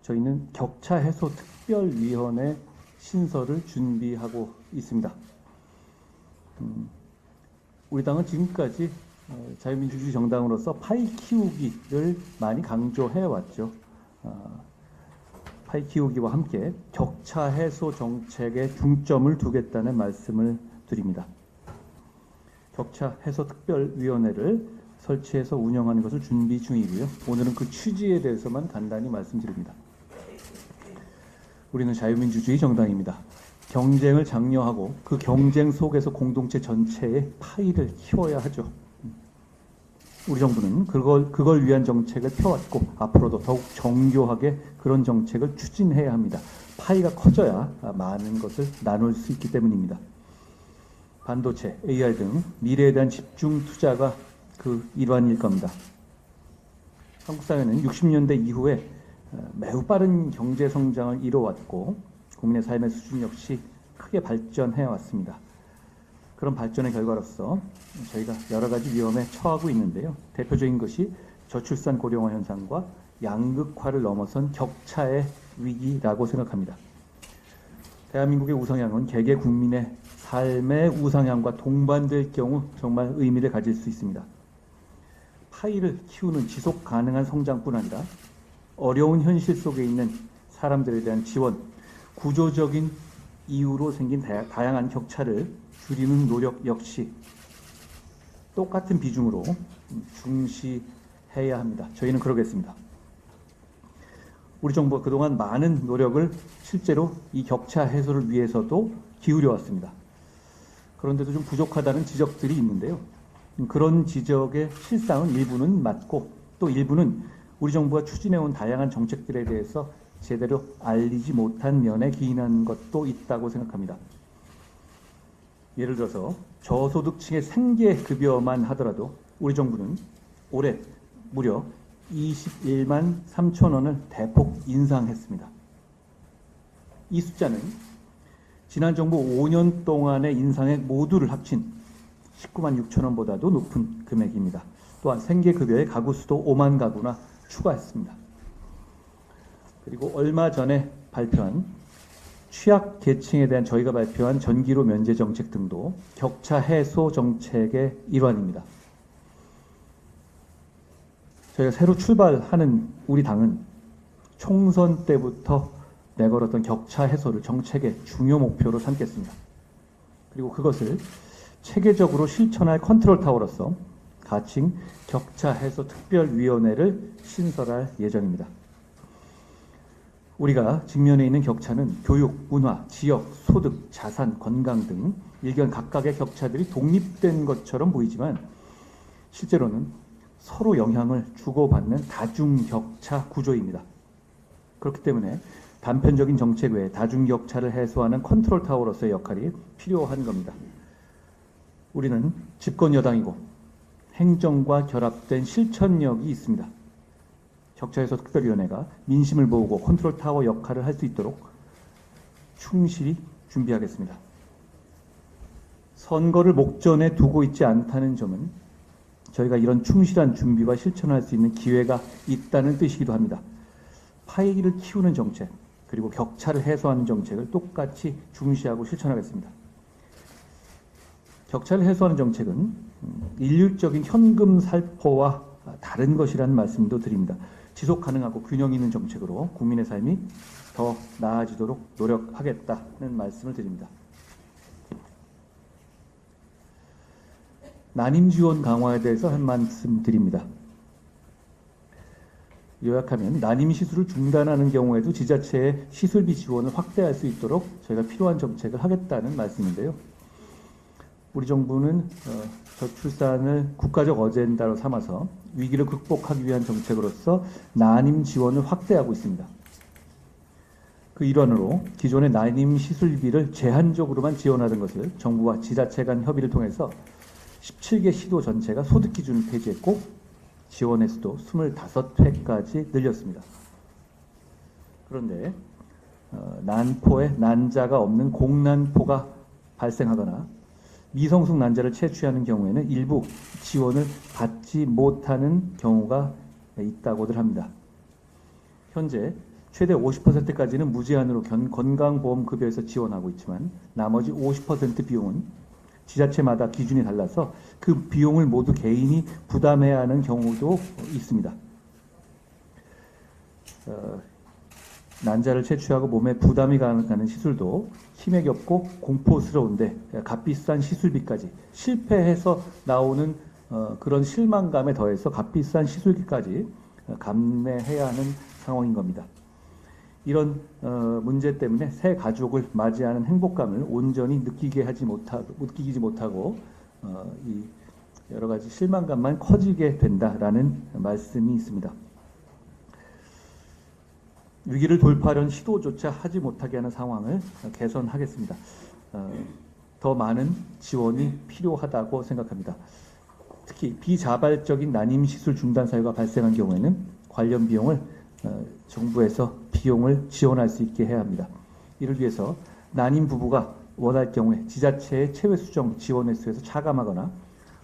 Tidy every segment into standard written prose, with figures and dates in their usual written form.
저희는 격차 해소 특별위원회 신설을 준비하고 있습니다. 우리 당은 지금까지 자유민주주의 정당으로서 파이 키우기를 많이 강조해 왔죠. 파이 키우기와 함께 격차 해소 정책에 중점을 두겠다는 말씀을 드립니다. 격차 해소 특별위원회를 설치해서 운영하는 것을 준비 중이고요. 오늘은 그 취지에 대해서만 간단히 말씀드립니다. 우리는 자유민주주의 정당입니다. 경쟁을 장려하고 그 경쟁 속에서 공동체 전체의 파이를 키워야 하죠. 우리 정부는 그걸 위한 정책을 펴왔고 앞으로도 더욱 정교하게 그런 정책을 추진해야 합니다. 파이가 커져야 많은 것을 나눌 수 있기 때문입니다. 반도체, AR 등 미래에 대한 집중 투자가 그 일환일 겁니다. 한국 사회는 60년대 이후에 매우 빠른 경제 성장을 이뤄왔고 국민의 삶의 수준 역시 크게 발전해 왔습니다. 그런 발전의 결과로서 저희가 여러 가지 위험에 처하고 있는데요. 대표적인 것이 저출산 고령화 현상과 양극화를 넘어선 격차의 위기라고 생각합니다. 대한민국의 우상향은 개개 국민의 삶의 우상향과 동반될 경우 정말 의미를 가질 수 있습니다. 파이를 키우는 지속 가능한 성장뿐 아니라 어려운 현실 속에 있는 사람들에 대한 지원, 구조적인 이유로 생긴 다양한 격차를 줄이는 노력 역시 똑같은 비중으로 중시해야 합니다. 저희는 그러겠습니다. 우리 정부가 그동안 많은 노력을 실제로 이 격차 해소를 위해서도 기울여 왔습니다. 그런데도 좀 부족하다는 지적들이 있는데요. 그런 지적의 실상은 일부는 맞고 또 일부는 우리 정부가 추진해온 다양한 정책들에 대해서 제대로 알리지 못한 면에 기인한 것도 있다고 생각합니다. 예를 들어서 저소득층의 생계급여만 하더라도 우리 정부는 올해 무려 21만 3천 원을 대폭 인상했습니다. 이 숫자는 지난 정부 5년 동안의 인상액 모두를 합친 19만 6천 원보다도 높은 금액입니다. 또한 생계급여의 가구 수도 5만 가구나 추가했습니다. 그리고 얼마 전에 발표한 취약 계층에 대한 저희가 발표한 전기료 면제 정책 등도 격차 해소 정책의 일환입니다. 저희가 새로 출발하는 우리 당은 총선 때부터 내걸었던 격차 해소를 정책의 중요 목표로 삼겠습니다. 그리고 그것을 체계적으로 실천할 컨트롤 타워로서 가칭 격차 해소 특별위원회를 신설할 예정입니다. 우리가 직면해 있는 격차는 교육, 문화, 지역, 소득, 자산, 건강 등 일견 각각의 격차들이 독립된 것처럼 보이지만 실제로는 서로 영향을 주고받는 다중격차 구조입니다. 그렇기 때문에 단편적인 정책 외에 다중격차를 해소하는 컨트롤 타워로서의 역할이 필요한 겁니다. 우리는 집권 여당이고 행정과 결합된 실천력이 있습니다. 격차해소 특별위원회가 민심을 모으고 컨트롤 타워 역할을 할 수 있도록 충실히 준비하겠습니다. 선거를 목전에 두고 있지 않다는 점은 저희가 이런 충실한 준비와 실천할 수 있는 기회가 있다는 뜻이기도 합니다. 파이를 키우는 정책, 그리고 격차를 해소하는 정책을 똑같이 중시하고 실천하겠습니다. 격차를 해소하는 정책은 일률적인 현금 살포와 다른 것이라는 말씀도 드립니다. 지속 가능하고 균형 있는 정책으로 국민의 삶이 더 나아지도록 노력하겠다는 말씀을 드립니다. 난임 지원 강화에 대해서 한 말씀 드립니다. 요약하면 난임 시술을 중단하는 경우에도 지자체의 시술비 지원을 확대할 수 있도록 저희가 필요한 정책을 하겠다는 말씀인데요. 우리 정부는 저출산을 국가적 어젠다로 삼아서 위기를 극복하기 위한 정책으로서 난임 지원을 확대하고 있습니다. 그 일환으로 기존의 난임 시술비를 제한적으로만 지원하던 것을 정부와 지자체 간 협의를 통해서 17개 시도 전체가 소득 기준을 폐지했고 지원 횟수도 25회까지 늘렸습니다. 그런데 난포에 난자가 없는 공난포가 발생하거나 미성숙 난자를 채취하는 경우에는 일부 지원을 받지 못하는 경우가 있다고들 합니다. 현재 최대 50%까지는 무제한으로 건강보험급여에서 지원하고 있지만 나머지 50% 비용은 지자체마다 기준이 달라서 그 비용을 모두 개인이 부담해야 하는 경우도 있습니다. 난자를 채취하고 몸에 부담이 가는 시술도 힘에 겹고 공포스러운데 값비싼 시술비까지 실패해서 나오는 그런 실망감에 더해서 값비싼 시술비까지 감내해야 하는 상황인 겁니다. 이런 문제 때문에 새 가족을 맞이하는 행복감을 온전히 느끼지 못하고 이 여러 가지 실망감만 커지게 된다라는 말씀이 있습니다. 위기를 돌파하려는 시도조차 하지 못하게 하는 상황을 개선하겠습니다. 더 많은 지원이 필요하다고 생각합니다. 특히 비자발적인 난임시술 중단 사유가 발생한 경우에는 관련 비용을 정부에서 비용을 지원할 수 있게 해야 합니다. 이를 위해서 난임 부부가 원할 경우에 지자체의 체외 수정 지원 횟수에서 차감하거나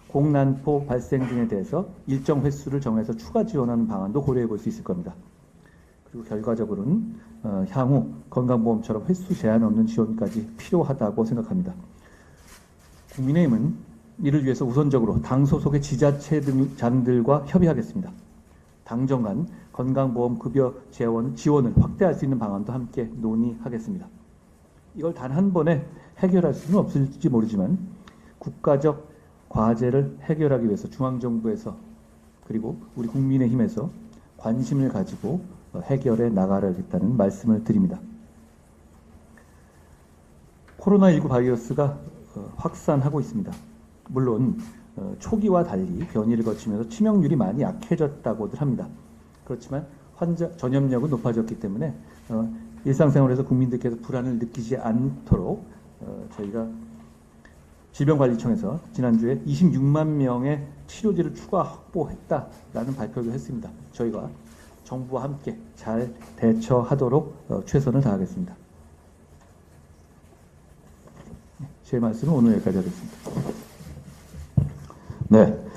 공난포 발생 등에 대해서 일정 횟수를 정해서 추가 지원하는 방안도 고려해 볼 수 있을 겁니다. 그리고 결과적으로는 향후 건강보험처럼 횟수 제한 없는 지원까지 필요하다고 생각합니다. 국민의힘은 이를 위해서 우선적으로 당 소속의 지자체장들과 협의하겠습니다. 당정 간 건강보험 급여 지원을 확대할 수 있는 방안도 함께 논의하겠습니다. 이걸 단 한 번에 해결할 수는 없을지 모르지만 국가적 과제를 해결하기 위해서 중앙정부에서 그리고 우리 국민의힘에서 관심을 가지고 해결해 나가야겠다는 말씀을 드립니다. 코로나19 바이러스가 확산하고 있습니다. 물론 초기와 달리 변이를 거치면서 치명률이 많이 약해졌다고들 합니다. 그렇지만 환자 전염력은 높아졌기 때문에 일상생활에서 국민들께서 불안을 느끼지 않도록 저희가 질병관리청에서 지난주에 26만 명의 치료제를 추가 확보했다라는 발표를 했습니다. 저희가 정부와 함께 잘 대처하도록 최선을 다하겠습니다. 제 말씀은 오늘 여기까지 하겠습니다. 네.